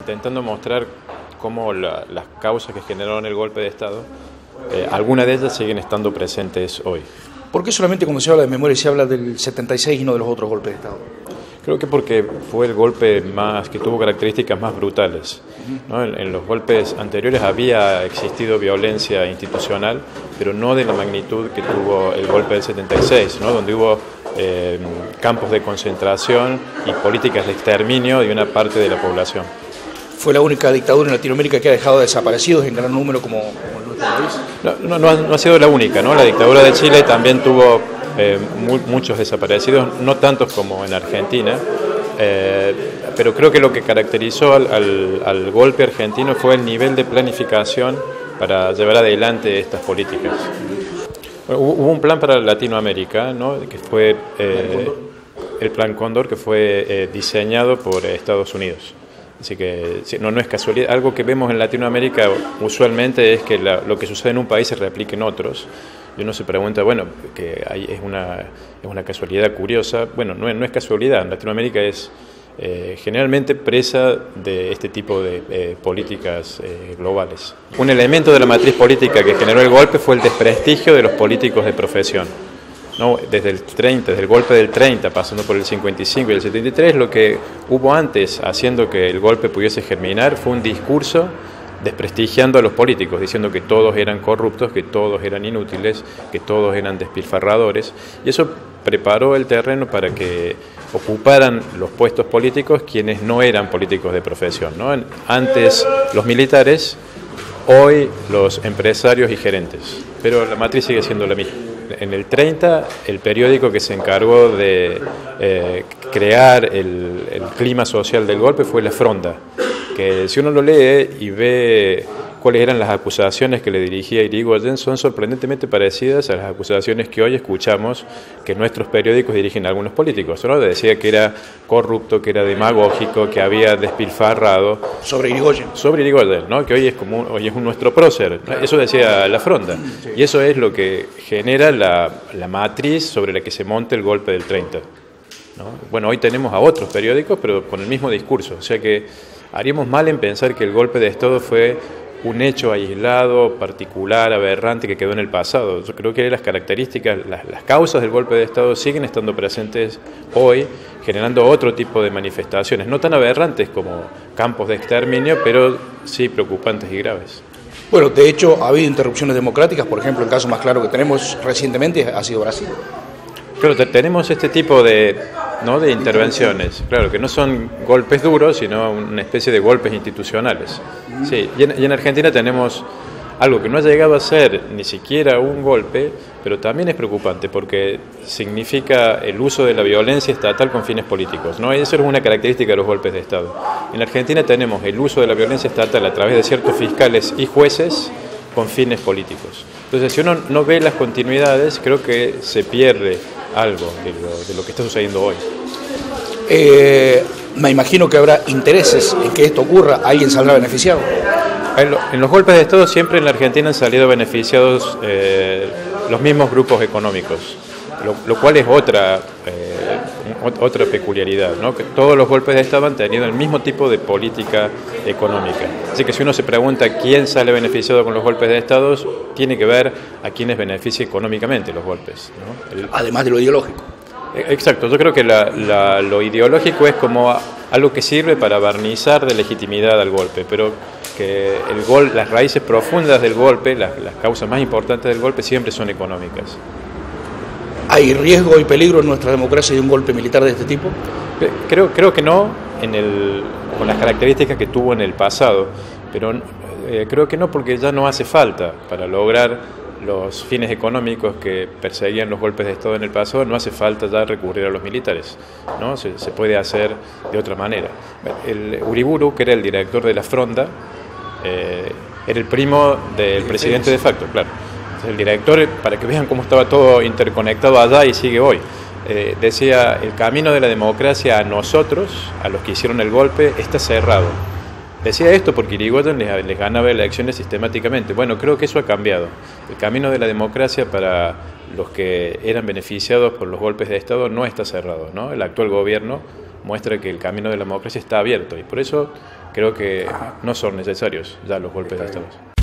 intentando mostrar cómo las causas que generaron el golpe de Estado, algunas de ellas siguen estando presentes hoy. ¿Por qué solamente cuando se habla de memoria se habla del 76 y no de los otros golpes de Estado? Creo que porque fue el golpe que tuvo características más brutales, ¿no? En los golpes anteriores había existido violencia institucional, pero no de la magnitud que tuvo el golpe del 76, ¿no? Donde hubo campos de concentración y políticas de exterminio de una parte de la población. ¿Fue la única dictadura en Latinoamérica que ha dejado desaparecidos en gran número como en nuestro país? No ha sido la única, ¿no? La dictadura de Chile también tuvo muchos desaparecidos, no tantos como en Argentina, pero creo que lo que caracterizó al golpe argentino fue el nivel de planificación para llevar adelante estas políticas. Bueno, hubo un plan para Latinoamérica, ¿no? Que fue el Plan Cóndor, que fue diseñado por Estados Unidos. Así que no es casualidad. Algo que vemos en Latinoamérica usualmente es que lo que sucede en un país se replica en otros. Y uno se pregunta, bueno, que es una casualidad curiosa. Bueno, no es casualidad. Latinoamérica es generalmente presa de este tipo de políticas globales. Un elemento de la matriz política que generó el golpe fue el desprestigio de los políticos de profesión, ¿no? Desde el golpe del 30, pasando por el 55 y el 73, lo que hubo antes haciendo que el golpe pudiese germinar fue un discurso desprestigiando a los políticos, diciendo que todos eran corruptos, que todos eran inútiles, que todos eran despilfarradores, y eso preparó el terreno para que ocuparan los puestos políticos quienes no eran políticos de profesión, ¿no? Antes los militares, hoy los empresarios y gerentes, pero la matriz sigue siendo la misma. En el 30, el periódico que se encargó de crear el clima social del golpe fue La Fronda, que si uno lo lee y ve cuáles eran las acusaciones que le dirigía Irigoyen, son sorprendentemente parecidas a las acusaciones que hoy escuchamos que nuestros periódicos dirigen a algunos políticos, ¿no? Decía que era corrupto, que era demagógico, que había despilfarrado. Sobre Irigoyen. Sobre Irigoyen, ¿no? Que hoy es nuestro prócer, ¿no? Eso decía La Fronda. Sí. Y eso es lo que genera la matriz sobre la que se monta el golpe del 30, ¿no? Bueno, hoy tenemos a otros periódicos, pero con el mismo discurso. O sea que haríamos mal en pensar que el golpe de Estado fue un hecho aislado, particular, aberrante, que quedó en el pasado. Yo creo que las características, las causas del golpe de Estado siguen estando presentes hoy, generando otro tipo de manifestaciones, no tan aberrantes como campos de exterminio, pero sí preocupantes y graves. Bueno, de hecho ha habido interrupciones democráticas, por ejemplo, el caso más claro que tenemos recientemente ha sido Brasil. Claro, tenemos este tipo de intervenciones, claro, que no son golpes duros, sino una especie de golpes institucionales. Sí, y en Argentina tenemos algo que no ha llegado a ser ni siquiera un golpe, pero también es preocupante porque significa el uso de la violencia estatal con fines políticos, ¿no? Eso es una característica de los golpes de Estado. En Argentina tenemos el uso de la violencia estatal a través de ciertos fiscales y jueces con fines políticos. Entonces, si uno no ve las continuidades, creo que se pierde algo de lo que está sucediendo hoy. Me imagino que habrá intereses en que esto ocurra. ¿Alguien saldrá beneficiado? En los golpes de Estado siempre en la Argentina han salido beneficiados los mismos grupos económicos, lo cual es otra peculiaridad, ¿no? Que todos los golpes de Estado han tenido el mismo tipo de política económica. Así que si uno se pregunta quién sale beneficiado con los golpes de Estado, tiene que ver a quiénes beneficia económicamente los golpes, ¿no? Además de lo ideológico. Exacto, yo creo que lo ideológico es como algo que sirve para barnizar de legitimidad al golpe, pero que las raíces profundas del golpe, las causas más importantes del golpe siempre son económicas. ¿Hay riesgo y peligro en nuestra democracia de un golpe militar de este tipo? Creo que no, con las características que tuvo en el pasado, pero creo que no porque ya no hace falta para lograr los fines económicos que perseguían los golpes de Estado en el pasado, no hace falta ya recurrir a los militares, ¿no? Se puede hacer de otra manera. El Uriburu, que era el director de La Fronda, era el primo del presidente de facto, claro. El director, para que vean cómo estaba todo interconectado allá y sigue hoy, decía: el camino de la democracia a nosotros, a los que hicieron el golpe, está cerrado. Decía esto porque Irigoyen les ganaba elecciones sistemáticamente. Bueno, creo que eso ha cambiado. El camino de la democracia para los que eran beneficiados por los golpes de Estado no está cerrado, ¿no? El actual gobierno muestra que el camino de la democracia está abierto y por eso creo que no son necesarios ya los golpes de Estado.